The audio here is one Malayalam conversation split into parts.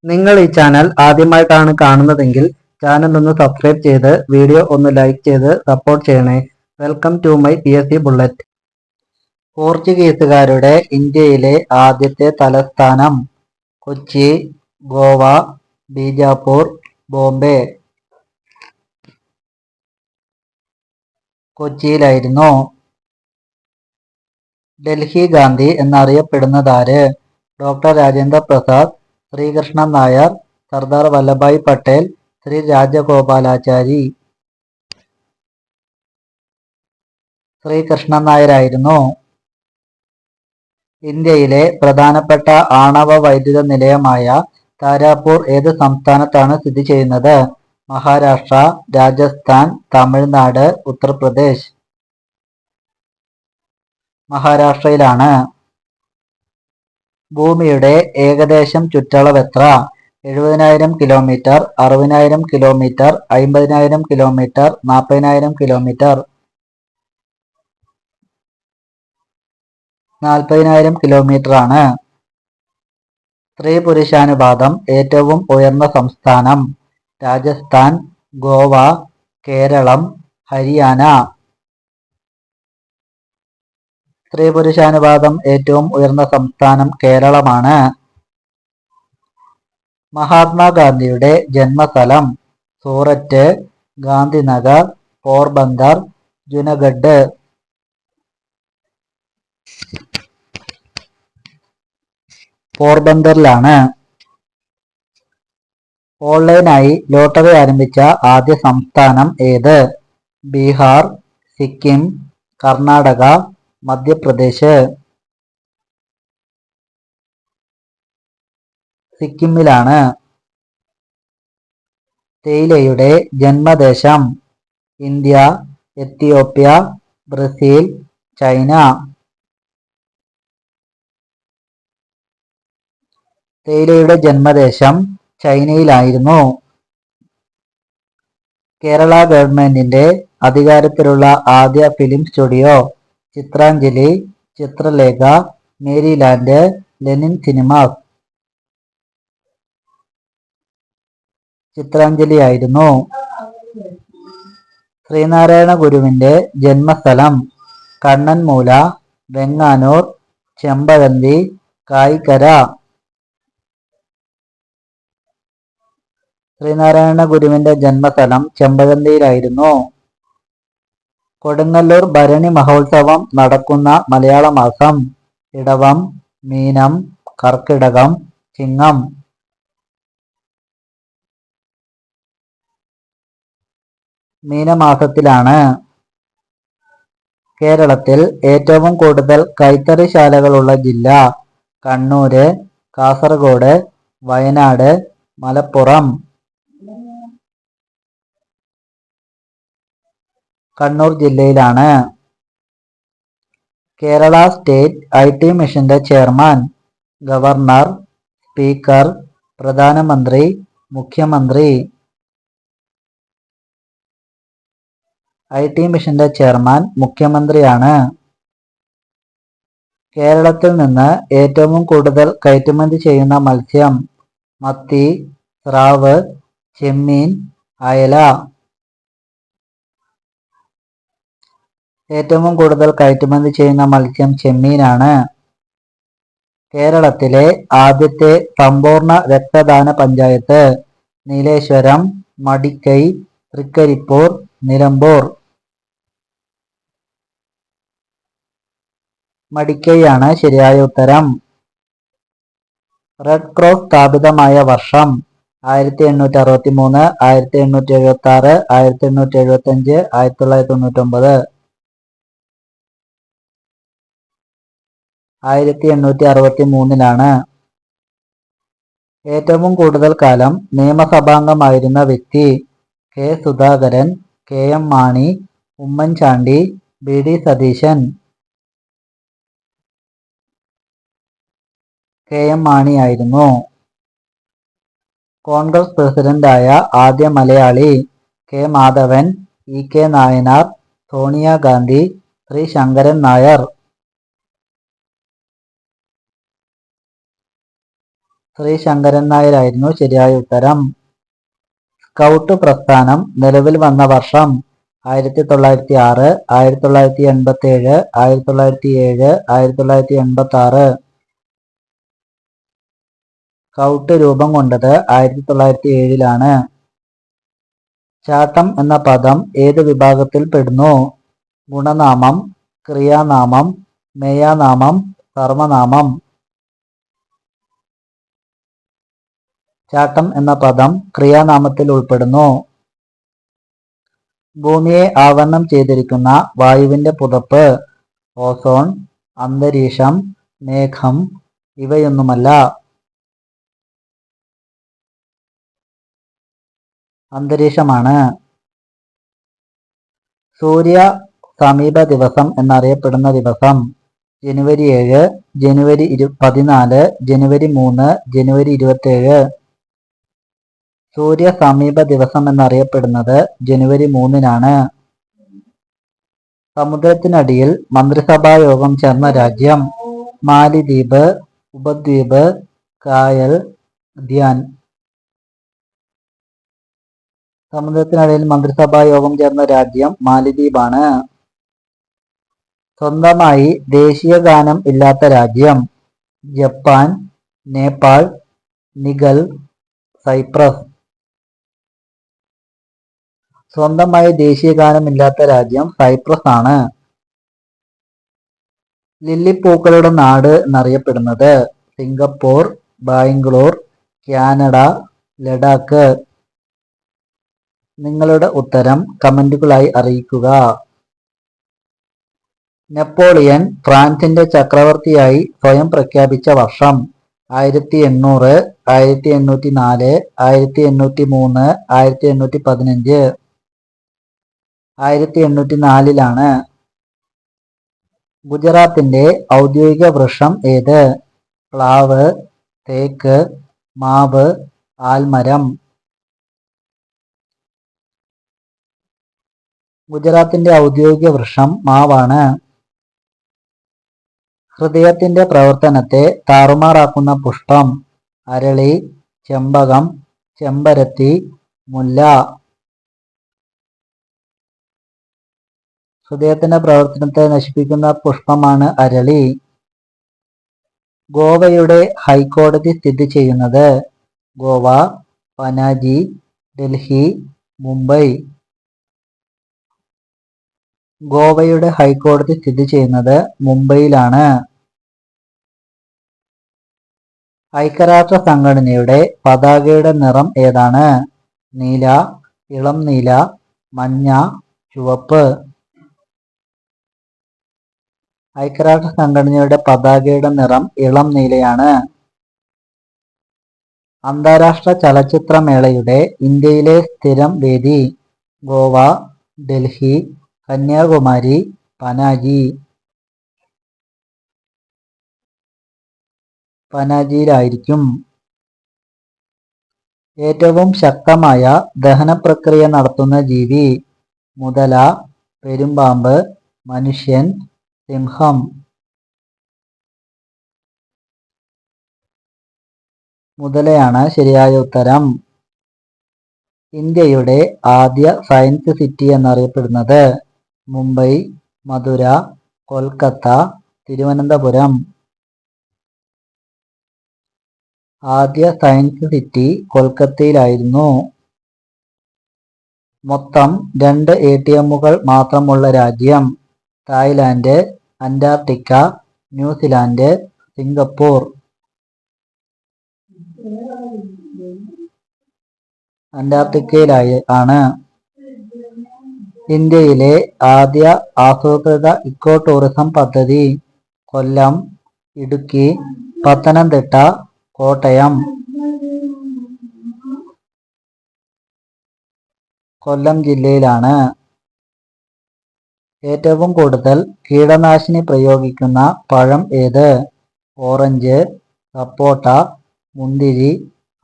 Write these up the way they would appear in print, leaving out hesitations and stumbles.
നിങ്ങൾ ഈ ചാനൽ ആദ്യമായിട്ടാണ് കാണുന്നതെങ്കിൽ ചാനൽ ഒന്ന് സബ്സ്ക്രൈബ് ചെയ്ത് വീഡിയോ ഒന്ന് ലൈക്ക് ചെയ്ത് സപ്പോർട്ട് ചെയ്യണേ. Welcome to my PSC bullet. പോർച്ചുഗീസുകാരുടെ ഇന്ത്യയിലെ ആദ്യത്തെ തലസ്ഥാനം കൊച്ചി, ഗോവ, ബീജാപ്പൂർ, ബോംബെ. കൊച്ചിയിലായിരുന്നു. ഡൽഹി ഗാന്ധി എന്നറിയപ്പെടുന്നതാര്? ഡോക്ടർ രാജേന്ദ്ര പ്രസാദ്, ശ്രീകൃഷ്ണൻ നായർ, സർദാർ വല്ലഭായ് പട്ടേൽ, ശ്രീ രാജഗോപാലാചാരി. ശ്രീകൃഷ്ണൻ നായരായിരുന്നു. ഇന്ത്യയിലെ പ്രധാനപ്പെട്ട ആണവ വൈദ്യുത നിലയമായ താരാപൂർ ഏത് സംസ്ഥാനത്താണ് സ്ഥിതി ചെയ്യുന്നത്? മഹാരാഷ്ട്ര, രാജസ്ഥാൻ, തമിഴ്നാട്, ഉത്തർപ്രദേശ്. മഹാരാഷ്ട്രയിലാണ്. ഭൂമിയുടെ ഏകദേശം ചുറ്റളവ് എത്ര? 70,000 kilometre, 60,000 kilometre, 50,000 kilometre, 40,000 kilometre. 40,000 kilometre ആണ്. സ്ത്രീ പുരുഷാനുപാതം ഏറ്റവും ഉയർന്ന സംസ്ഥാനം? രാജസ്ഥാൻ, ഗോവ, കേരളം, ഹരിയാന. സ്ത്രീ പുരുഷാനുപാതം ഏറ്റവും ഉയർന്ന സംസ്ഥാനം കേരളമാണ്. മഹാത്മാഗാന്ധിയുടെ ജന്മസ്ഥലം? സൂററ്റ്, ഗാന്ധിനഗർ, പോർബന്ദർ, ജുനഗഡ്. പോർബന്ദറിലാണ്. ഓൺലൈനായി ലോട്ടറി ആരംഭിച്ച ആദ്യ സംസ്ഥാനം ഏത്? ബീഹാർ, സിക്കിം, കർണാടക, മധ്യപ്രദേശ്. സിക്കിമിലാണ്. തേയിലയുടെ ജന്മദേശം? India, Ethiopia, Brazil, China. തേയിലയുടെ ജന്മദേശം ചൈനയിലായിരുന്നു. കേരള ഗവൺമെന്റിന്റെ അധികാരത്തിലുള്ള ആദ്യ film studio? Chitranjali, Chitralekha, Merryland, Lenin cinemas. Chitranjali ആയിരുന്നു. ശ്രീനാരായണ ഗുരുവിന്റെ ജന്മസ്ഥലം? കണ്ണൻമൂല, വെങ്ങാനൂർ, ചെമ്പഴന്തി, കായിക്കര. ശ്രീനാരായണ ഗുരുവിന്റെ ജന്മസ്ഥലം ചെമ്പഴന്തിയിലായിരുന്നു. കൊടുങ്ങല്ലൂർ ഭരണി മഹോത്സവം നടക്കുന്ന മലയാള മാസം? ഇടവം, മീനം, കർക്കിടകം, ചിങ്ങം. മീനമാസത്തിലാണ്. കേരളത്തിൽ ഏറ്റവും കൂടുതൽ കൈത്തറി ശാലകളുള്ള ജില്ല? കണ്ണൂര്, കാസർഗോഡ്, വയനാട്, മലപ്പുറം. കണ്ണൂർ ജില്ലയിലാണ്. കേരള സ്റ്റേറ്റ് IT മിഷന്റെ ചെയർമാൻ? ഗവർണർ, സ്പീക്കർ, പ്രധാനമന്ത്രി, മുഖ്യമന്ത്രി. IT മിഷന്റെ ചെയർമാൻ മുഖ്യമന്ത്രിയാണ്. കേരളത്തിൽ നിന്ന് ഏറ്റവും കൂടുതൽ കയറ്റുമതി ചെയ്യുന്ന മത്സ്യം? മത്തി, സ്രാവ്, ചെമ്മീൻ, അയല. ഏറ്റവും കൂടുതൽ കയറ്റുമതി ചെയ്യുന്ന മത്സ്യം ചെമ്മീനാണ്. കേരളത്തിലെ ആദ്യത്തെ സമ്പൂർണ്ണ രക്തദാന പഞ്ചായത്ത്? നീലേശ്വരം, മടിക്കൈ, തൃക്കരിപ്പൂർ, നിലമ്പൂർ. മടിക്കൈയാണ് ശരിയായ ഉത്തരം. റെഡ് ക്രോസ് സ്ഥാപിതമായ വർഷം? 1863, 1876, 1875, 1999. 1863 ഏറ്റവും കൂടുതൽ കാലം നിയമസഭാംഗമായിരുന്ന വ്യക്തി? K Sudhakaran, KM Mani, Oommen Chandy, BD Satheesan. KM Mani ആയിരുന്നു. കോൺഗ്രസ് പ്രസിഡന്റായ ആദ്യ മലയാളി? K Madhavan, EK Nayanar, Sonia Gandhi, Shri Sankaran Nair. ശ്രീ ശങ്കരൻ നായരായിരുന്നു ശരിയായ ഉത്തരം. സ്കൗട്ട് പ്രസ്ഥാനം നിലവിൽ വന്ന വർഷം 1906, 1987, 1907, 1986. സ്കൗട്ട് രൂപം കൊണ്ടത് 1907. ചാട്ടം എന്ന പദം ഏത് വിഭാഗത്തിൽ പെടുന്നു? ഗുണനാമം, ക്രിയാനാമം, മേയാനാമം, സർവനാമം. ചാട്ടം എന്ന പദം ക്രിയാനാമത്തിൽ ഉൾപ്പെടുന്നു. ഭൂമിയെ ആവരണം ചെയ്തിരിക്കുന്ന വായുവിന്റെ പുതപ്പ് ഓസോൺ, അന്തരീക്ഷം, മേഘം ഇവയൊന്നുമല്ല. അന്തരീക്ഷമാണ്. സൂര്യ സമീപ ദിവസം എന്നറിയപ്പെടുന്ന ദിവസം ജനുവരി 7, ജനുവരി 14, ജനുവരി 3, ജനുവരി 27. സൂര്യ സമീപ ദിവസം എന്നറിയപ്പെടുന്നത് ജനുവരി 3-നാണ്. സമുദ്രത്തിനടിയിൽ മന്ത്രിസഭായോഗം ചേർന്ന രാജ്യം മാലിദ്വീപ്, ഉപദ്വീപ്, കായൽ, ധ്യാൻ. സമുദ്രത്തിനടിയിൽ മന്ത്രിസഭായോഗം ചേർന്ന രാജ്യം മാലിദ്വീപാണ്. സ്വന്തമായി ദേശീയ ഗാനം ഇല്ലാത്ത രാജ്യം ജപ്പാൻ, നേപ്പാൾ, നിഗൽ, സൈപ്രസ്. സ്വന്തമായി ദേശീയ ഗാനമില്ലാത്ത രാജ്യം സൈപ്രസ് ആണ്. ലില്ലിപ്പൂക്കളുടെ നാട് എന്നറിയപ്പെടുന്നത് സിംഗപ്പൂർ, ബാംഗ്ലൂർ, കാനഡ, ലഡാക്ക്. നിങ്ങളുടെ ഉത്തരം കമന്റുകളായി അറിയിക്കുക. നെപ്പോളിയൻ ഫ്രാൻസിന്റെ ചക്രവർത്തിയായി സ്വയം പ്രഖ്യാപിച്ച വർഷം 1800, 1804, 1803, 1815. 1804-ലാണ്. ഗുജറാത്തിന്റെ ഔദ്യോഗിക വൃക്ഷം ഏത്? പ്ലാവ്, തേക്ക്, മാവ്, ആൽമരം. ഗുജറാത്തിന്റെ ഔദ്യോഗിക വൃക്ഷം മാവാണ്. ഹൃദയത്തിന്റെ പ്രവർത്തനത്തെ താറുമാറാക്കുന്ന പുഷ്പം അരളി, ചെമ്പകം, ചെമ്പരത്തി, മുല്ല. ഹൃദയത്തിന്റെ പ്രവർത്തനത്തെ നശിപ്പിക്കുന്ന പുഷ്പമാണ് അരളി. ഗോവയുടെ ഹൈക്കോടതി സ്ഥിതി ചെയ്യുന്നത് ഗോവ, പനാജി, ഡൽഹി, മുംബൈ. ഗോവയുടെ ഹൈക്കോടതി സ്ഥിതി ചെയ്യുന്നത് മുംബൈയിലാണ്. ഐക്യരാഷ്ട്ര സംഘടനയുടെ പതാകയുടെ നിറം ഏതാണ്? നീല, ഇളം നീല, മഞ്ഞ, ചുവപ്പ്. ഐക്യരാഷ്ട്ര സംഘടനയുടെ പതാകയുടെ നിറം ഇളം നീലയാണ്. അന്താരാഷ്ട്ര ചലച്ചിത്രമേളയുടെ ഇന്ത്യയിലെ സ്ഥിരം വേദി ഗോവ, ഡൽഹി, കന്യാകുമാരി, പനാജി. പനാജിയിലായിരിക്കും. ഏറ്റവും ശക്തമായ ദഹനപ്രക്രിയ നടത്തുന്ന ജീവി മുതല, പെരുമ്പാമ്പ്, മനുഷ്യൻ, സിംഹം. മുതലയാണ് ശരിയായ ഉത്തരം. ഇന്ത്യയുടെ ആദ്യ സയൻസ് സിറ്റി എന്നറിയപ്പെടുന്നത് മുംബൈ, മധുര, കൊൽക്കത്ത, തിരുവനന്തപുരം. ആദ്യ സയൻസ് സിറ്റി കൊൽക്കത്തയിലായിരുന്നു. മൊത്തം 2 ATMകൾ മാത്രമുള്ള രാജ്യം തായ്ലാൻഡ്, അന്റാർട്ടിക്ക, ന്യൂസിലാൻഡ്, സിംഗപ്പൂർ. അന്റാർട്ടിക്കയിലായി ആണ്. ഇന്ത്യയിലെ ആദ്യ ആസൂത്രിത ഇക്കോ ടൂറിസം പദ്ധതി കൊല്ലം, ഇടുക്കി, പത്തനംതിട്ട, കോട്ടയം. കൊല്ലം ജില്ലയിലാണ്. ഏറ്റവും കൂടുതൽ കീടനാശിനി പ്രയോഗിക്കുന്ന പഴം ഏത്? ഓറഞ്ച്, സപ്പോട്ട, മുന്തിരി,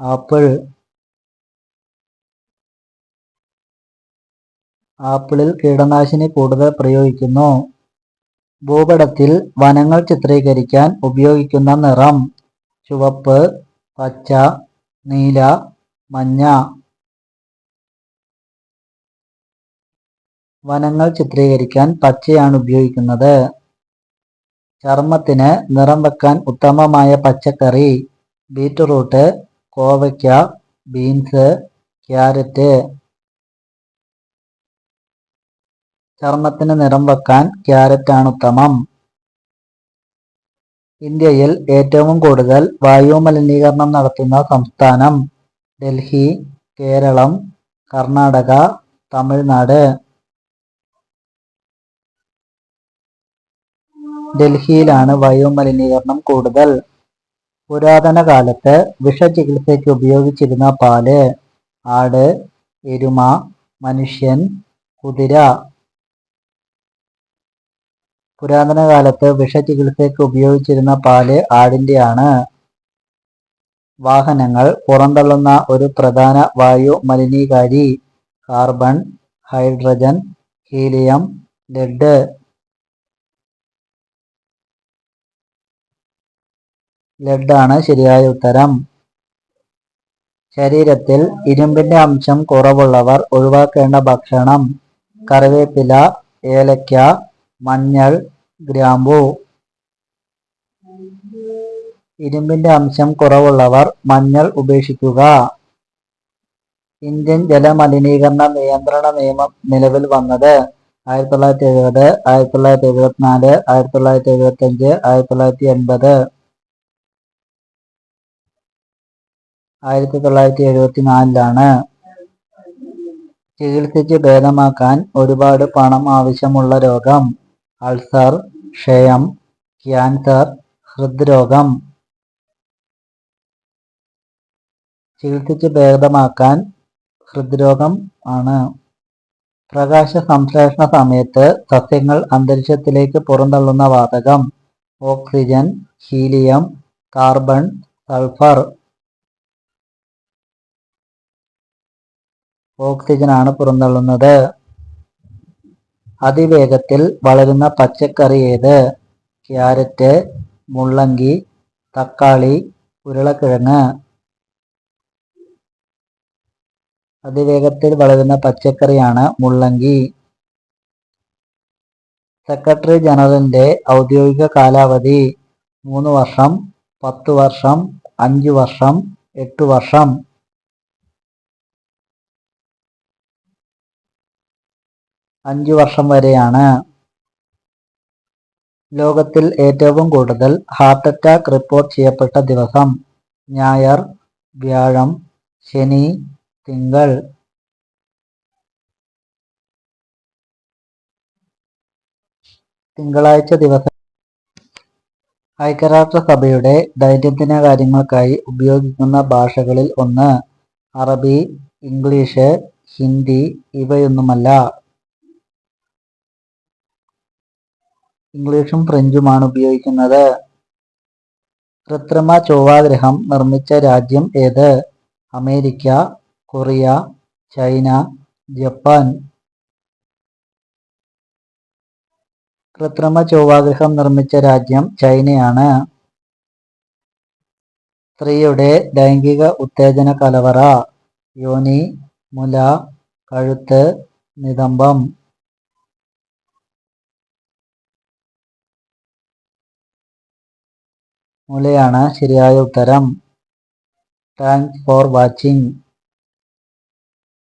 ആപ്പിൾ. ആപ്പിളിൽ കീടനാശിനി കൂടുതൽ പ്രയോഗിക്കുന്നു. ഭൂപടത്തിൽ വനങ്ങൾ ചിത്രീകരിക്കാൻ ഉപയോഗിക്കുന്ന നിറം ചുവപ്പ്, പച്ച, നീല, മഞ്ഞ. വനങ്ങൾ ചിത്രീകരിക്കാൻ പച്ചയാണ് ഉപയോഗിക്കുന്നത്. ചർമ്മത്തിന് നിറം വെക്കാൻ ഉത്തമമായ പച്ചക്കറി ബീറ്റ്റൂട്ട്, കോവയ്ക്ക, ബീൻസ്, ക്യാരറ്റ്. ചർമ്മത്തിന് നിറം വെക്കാൻ ക്യാരറ്റാണ് ഉത്തമം. ഇന്ത്യയിൽ ഏറ്റവും കൂടുതൽ വായു മലിനീകരണം നടത്തുന്ന സംസ്ഥാനം ഡൽഹി, കേരളം, കർണാടക, തമിഴ്നാട്. ഡൽഹിയിലാണ് വായു മലിനീകരണം കൂടുതൽ. പുരാതന കാലത്ത് വിഷചികിത്സയ്ക്ക് ഉപയോഗിച്ചിരുന്ന പാല് ആട്, എരുമ, മനുഷ്യൻ, കുതിര. പുരാതന കാലത്ത് വിഷചികിത്സയ്ക്ക് ഉപയോഗിച്ചിരുന്ന പാല് ആടിൻ്റെയാണ്. വാഹനങ്ങൾ പുറന്തള്ളുന്ന ഒരു പ്രധാന വായു മലിനീകാരി കാർബൺ, ഹൈഡ്രജൻ, ഹീലിയം, ലെഡ്. ലെഡാണ് ശരിയായ ഉത്തരം. ശരീരത്തിൽ ഇരുമ്പിന്റെ അംശം കുറവുള്ളവർ ഒഴിവാക്കേണ്ട ഭക്ഷണം കറിവേപ്പില, ഏലക്ക, മഞ്ഞൾ, ഗ്രാമ്പൂ. ഇരുമ്പിന്റെ അംശം കുറവുള്ളവർ മഞ്ഞൾ ഉപേക്ഷിക്കുക. ഇന്ത്യൻ ജലമലിനീകരണ നിയന്ത്രണ നിയമം നിലവിൽ വന്നത് 1970, 1974, 1975, 1980. 1974 ചികിത്സിച്ച് ഭേദമാക്കാൻ ഒരുപാട് പണം ആവശ്യമുള്ള രോഗം അൾസർ, ക്ഷയം, ക്യാൻസർ, ഹൃദ്രോഗം. ചികിത്സിച്ച് ഭേദമാക്കാൻ ഹൃദ്രോഗം ആണ്. പ്രകാശ സംശ്ലേഷണ സമയത്ത് സസ്യങ്ങൾ അന്തരീക്ഷത്തിലേക്ക് പുറന്തള്ളുന്ന വാതകം ഓക്സിജൻ, ഹീലിയം, കാർബൺ, സൾഫർ. ഓക്സിജനാണ് പുറന്തള്ളുന്നത്. അതിവേഗത്തിൽ വളരുന്ന പച്ചക്കറി ഏത്? ക്യാരറ്റ്, മുള്ളങ്കി, തക്കാളി, ഉരുളക്കിഴങ്ങ്. അതിവേഗത്തിൽ വളരുന്ന പച്ചക്കറിയാണ് മുള്ളങ്കി. സെക്രട്ടറി ജനറലിന്റെ ഔദ്യോഗിക കാലാവധി 3 വർഷം, 10 വർഷം, 5 വർഷം, 8 വർഷം. 5 വർഷം വരെയാണ്. ലോകത്തിൽ ഏറ്റവും കൂടുതൽ ഹാർട്ട് അറ്റാക്ക് റിപ്പോർട്ട് ചെയ്യപ്പെട്ട ദിവസം ഞായർ, വ്യാഴം, ശനി, തിങ്കൾ. തിങ്കളാഴ്ച ദിവസം. ഐക്യരാഷ്ട്രസഭയുടെ ദൈനംദിന കാര്യങ്ങൾക്കായി ഉപയോഗിക്കുന്ന ഭാഷകളിൽ ഒന്ന് അറബി, ഇംഗ്ലീഷ്, ഹിന്ദി. ഇവയൊന്നുമല്ല. ഇംഗ്ലീഷും ഫ്രഞ്ചുമാണ് ഉപയോഗിക്കുന്നത്. കൃത്രിമ ചൊവ്വാഗ്രഹം നിർമ്മിച്ച രാജ്യം ഏത്? America, Korea, China, Japan. കൃത്രിമ ചൊവ്വാഗ്രഹം നിർമ്മിച്ച രാജ്യം ചൈനയാണ്. സ്ത്രീയുടെ ലൈംഗിക ഉത്തേജന കലവറ യോനി, മുല, കഴുത്ത്, നിതംബം. മുലയാണ് ശരിയായ ഉത്തരം. Thanks for watching.